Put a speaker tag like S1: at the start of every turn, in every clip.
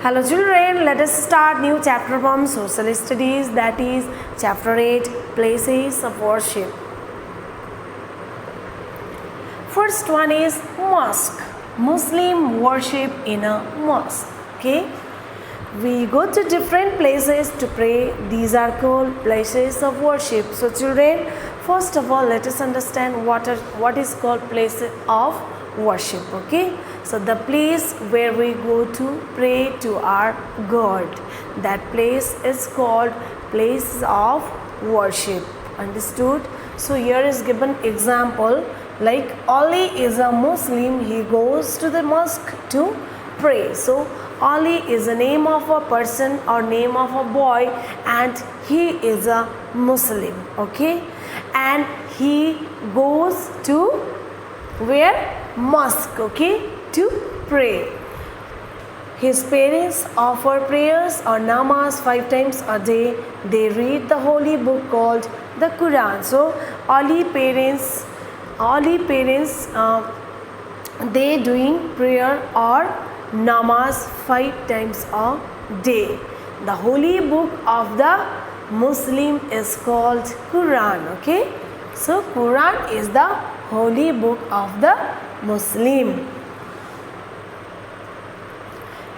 S1: Hello children, let us start new chapter from Social Studies, that is chapter 8, Places of Worship. First one is mosque. Muslim worship in a mosque. Okay, we go to different places to pray. These are called places of worship. So children, first of all, let us understand what is called place of worship. Okay, so the place where we go to pray to our God, that place is called place of worship. Understood? So here is given example, like Ali is a Muslim, he goes to the mosque to pray. So Ali is the name of a person or name of a boy, and he is a Muslim. Okay, and he goes to where? Mosque. Okay, to pray. His parents offer prayers or namaz 5 times a day. They read the holy book called the Quran. So Ali parents they doing prayer or namaz 5 times a day. The holy book of the Muslim is called Quran. Okay, so Quran is the holy book of the Muslim.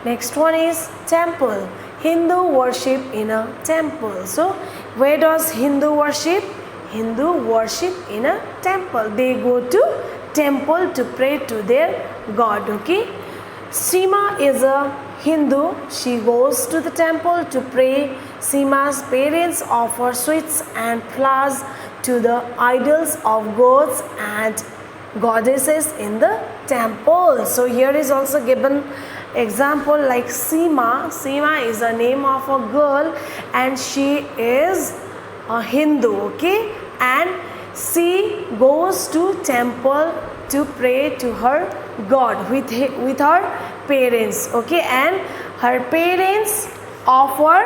S1: Next one is temple. Hindu worship in a temple. So where does Hindu worship? Hindu worship in a temple. They go to temple to pray to their God. Okay, Seema is a Hindu. She goes to the temple to pray. Seema's parents offer sweets and flowers to the idols of gods and goddesses in the temple. So here is also given example like Seema. Seema is the name of a girl and she is a Hindu. Okay, and she goes to temple to pray to her God with her parents. Okay, and her parents offer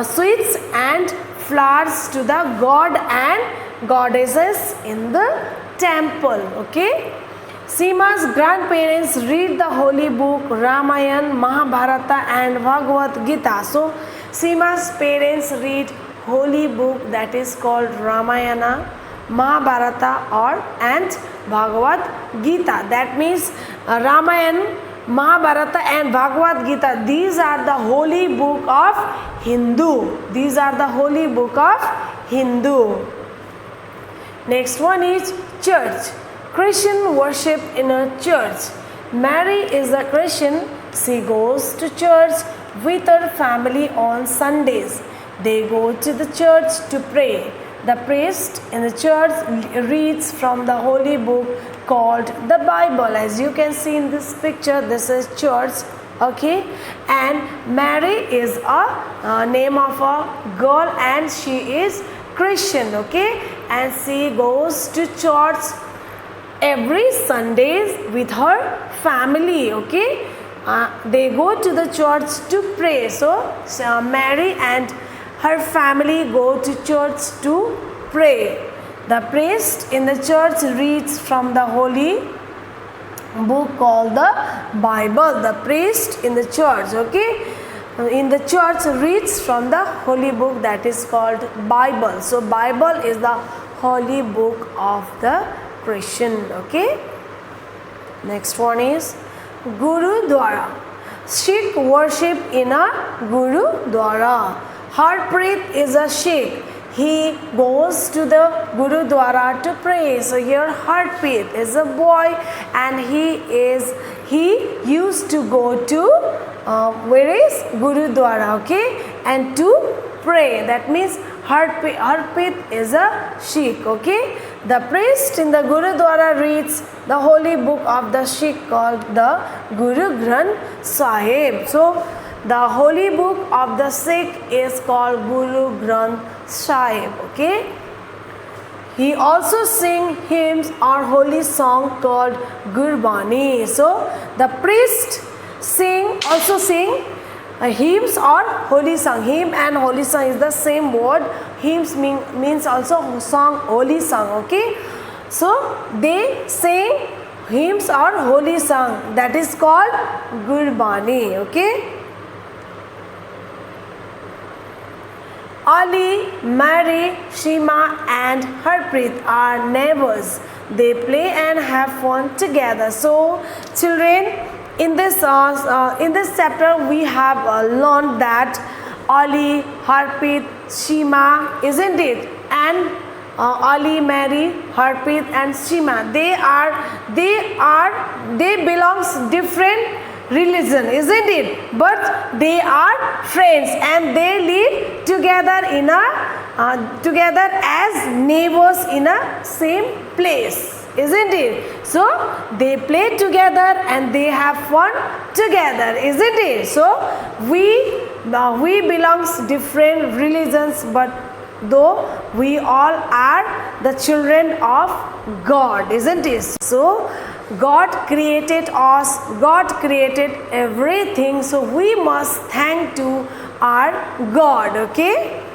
S1: sweets and flowers to the god and goddesses in the temple. Okay, Seema's grandparents read the holy book Ramayana, Mahabharata and Bhagavad Gita. So Seema's parents read holy book that is called Ramayana, Mahabharata and Bhagavad Gita. That means Ramayana, Mahabharata and Bhagavad Gita, these are the holy book of Hindu. These are the holy book of Hindu. Next one is church. Christian worship in a church. Mary is a Christian. She goes to church with her family on Sundays. They go to the church to pray. The priest in the church reads from the holy book called the Bible. As you can see in this picture, this is church. Okay, and Mary is a name of a girl and she is Christian. Okay, and she goes to church every Sundays with her family. Okay, they go to the church to pray. So Mary and her family go to church to pray. The priest in the church reads from the holy book called the Bible. The priest in the church, okay, in the church reads from the holy book that is called Bible. So Bible is the holy book of the Christian. Okay, next one is Gurudwara. Sikh worship in a Gurudwara. Harpreet is a Sikh. He goes to the Gurudwara to pray. So here Harpreet is a boy and he used to go to where is Gurudwara, okay, and to pray. That means Harpreet is a Sikh. Okay, the priest in the Gurudwara reads the holy book of the Sikh called the Guru Granth Sahib. So the holy book of the Sikh is called Guru Granth Sahib. Okay, he also sing hymns or holy song called Gurbani. So the priest also sing hymns or holy song. Hymn and holy song is the same word. Hymns means also song, holy song. Okay, so they sing hymns or holy song that is called Gurbani. Okay, Ali, Mary, Shima and Harpreet are neighbors. They play and have fun together. So children, in this chapter we have learned that Ali, Harpreet, Shima, isn't it? And Ali, Mary, Harpreet and Shima, they belongs different religion, isn't it? But they are friends and they live together in together as neighbors in a same place, isn't it? So they play together and they have fun together, isn't it? So we belongs different religions, but though we all are the children of God, isn't it? So God created us, God created everything, so we must thank to our God, okay?